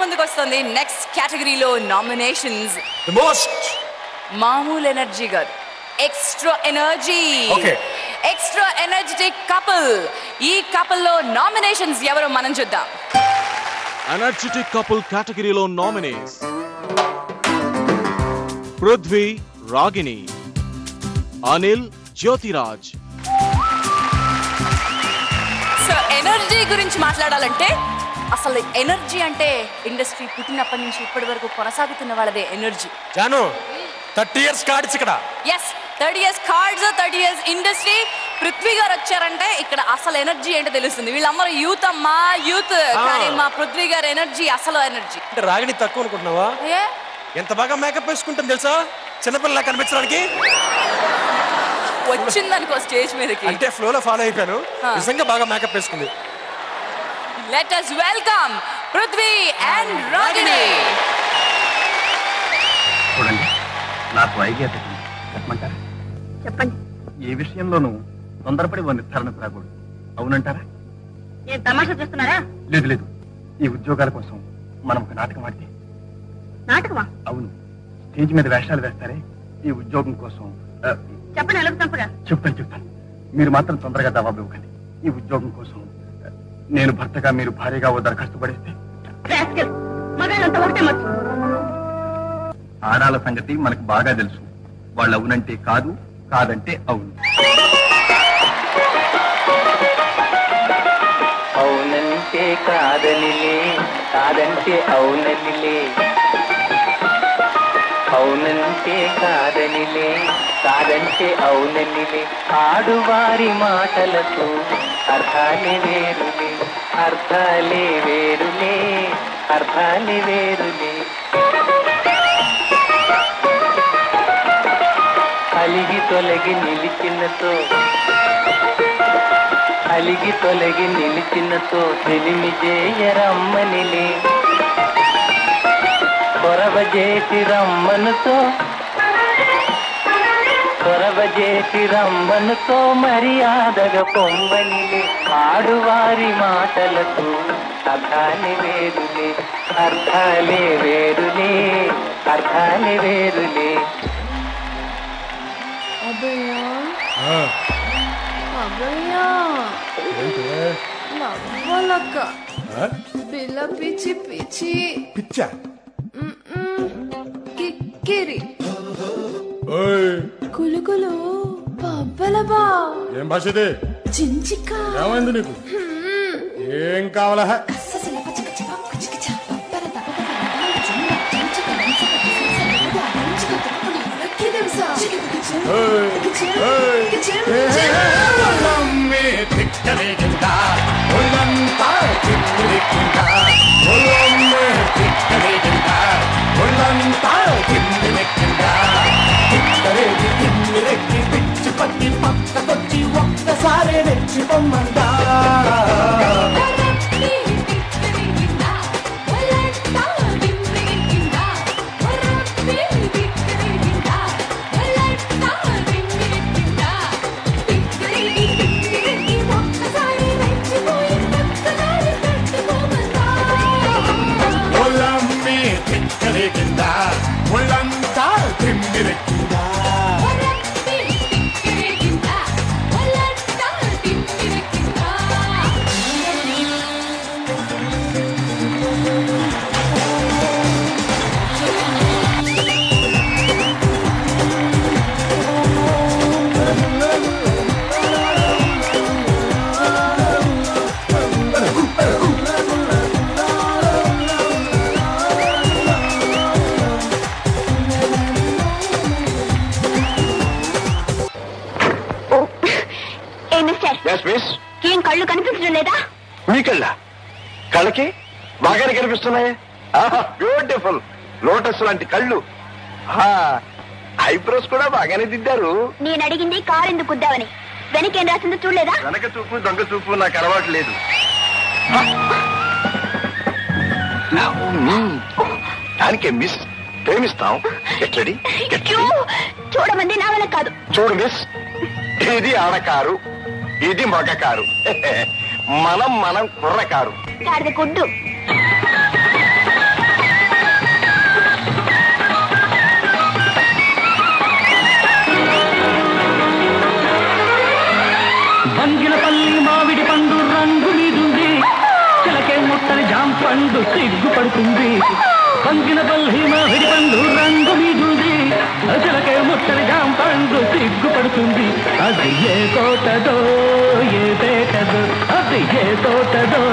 ముందుకు వస్తుంది నెక్స్ట్ కేటగిరీలో నామినేషన్స్. ది మోస్ట్ మామూలు ఎనర్జీ గారు, extra energy, extra energetic couple. ఈ కపుల్ లో నామినేషన్స్ ఎవరో మనం చూద్దాం. ఎనర్జెటిక్ కపుల్ కేటగిరీలో నామినేస్ పృథ్వీ రాగిణి, అనిల్ జ్యోతిరాజ్. సో ఎనర్జీ గురించి మాట్లాడాలంటే అసలు ఎనర్జీ అంటే ఇండస్ట్రీ పుట్టినప్పటి నుంచి ఇప్పటి వరకు కొనసాగుతున్న వాళ్ళదే ఎనర్జీ. జాను 30 years కార్డ్స్ ఇక్కడ. ఎస్ 30 years cards, 30 years industry. Prithvi గారు వచ్చారంటే ఇక్కడ అసలు ఎనర్జీ ఏంటో తెలుస్తుంది. వీళ్ళందరూ యూత్ అమ్మా, యూత్. కానీ మా పృథ్వీ గారు ఎనర్జీ అసలు ఎనర్జీ. అంటే రాగిణి తక్కువ అనుకుంటున్నావా? ఎంత బాగా మేకప్ వేసుకుంటుంది తెలుసా, చిన్నపిల్లలా కనిపించడానికి. వచ్చిందనుకో స్టేజ్ మీదకి అంటే ఫ్లోలో ఫాలో అయిపోయాను. నిజంగా బాగా మేకప్ వేసుకుంది. Let us welcome Prithvi and Ragini. చూడండి, నాకు ఐడియా తెలియదు, చెప్పమంటారా? చెప్పండి. ఏ విషయంలోనూ తొందరపడి ఓ నిర్ధారణకు రాకూడదు, అవునంటారా? ఏం తమాషా చేస్తున్నారా? లేదు లేదు, ఈ ఉద్యోగాల కోసం మనం ఒక నాటకం ఆడితే. నాటకమా? అవును, స్టేజ్ మీద వేషాలు వేస్తారే ఈ ఉద్యోగం కోసం. చెప్పండి, ఎలుగు చంపగా. చెప్తాను, మీరు మాత్రం తొందరగా జవాబు ఇవ్వకండి. ఈ ఉద్యోగం కోసం నేను భర్తగా, మీరు భార్యగా ఓ దరఖాస్తు పడేస్తే. మగాళ్ళంతా ఒకటే మచ్చు. ఆడాల సంగతి మనకు బాగా తెలుసు. వాళ్ళు అవునంటే కాదు, కాదంటే అవును. అవునంటే కాదనిలే, కాదంటే అవుననిలే. అవునంటే కాదనిలే, కాదంటే అవుననిలే. ఆడువారి మాటలకు అర్థాలే వేరులే, అర్థాలే వేరులే, అర్థాలే వేరులే. అలిగి తొలగి నిలిచినతో, అలిగి తొలగి నిలిచినతో తెలిమి చేయరమ్మనిలే. కొరవ చేసి రమ్మనుతో, కొరవ చేసి రమ్మనుతో మర్యాదగా పొమ్మనిలే. ఆడువారి మాటలకు అర్థాలే వేరులే, అర్థాలే వేరులే, అర్థాలే వేరులే. నవ్వాలక్క, పిల్ల పిచ్చి పిచ్చి పిచ్చా కిక్కిరి కులుకులు పబ్బలబా. ఏం భాషది? చించిక. ఏమైంది నీకు? ఏం కావాలా? ఒక్కసారి నెచ్చిపోమ్మందా. ఒళ్ళంతా తిమ్మిరెక్కిందా. ఏం కళ్ళు కనిపించడం లేదా? మీ కళ్ళ కళ్ళకి బాగానే కనిపిస్తున్నాయి. బ్యూటిఫుల్ లోటస్ లాంటి కళ్ళు. ఐబ్రోస్ కూడా బాగానే దిద్దారు. నేను అడిగింది కారు ఎందుకు కుద్దావని, వెనకేం రాసిందో చూడలేదా? వెనక చూపు దొంగ చూపు నాకు అలవాటు లేదు. దానికే మిస్, ప్రేమిస్తాం. ఎట్లడి చూడమంది నా వల్ల కాదు. చూడు మిస్, ఇది ఆడకారు, ఇది మగ కారు. మనం కుర్ర కారు. గుడ్డు పల్లి మామిడి పండు రంగు మీదుంది చిలకే ముట్టని జాంపండు సిగ్గుపడుతుంది పంగిన పల్లి మామిడి పండు రంగు మీదుంది చిలకే ముట్టని జాంపండు సిగ్గుపడుతుంది అది ఏ తోటదో ఏ పేటదో అది ఏ తోటదో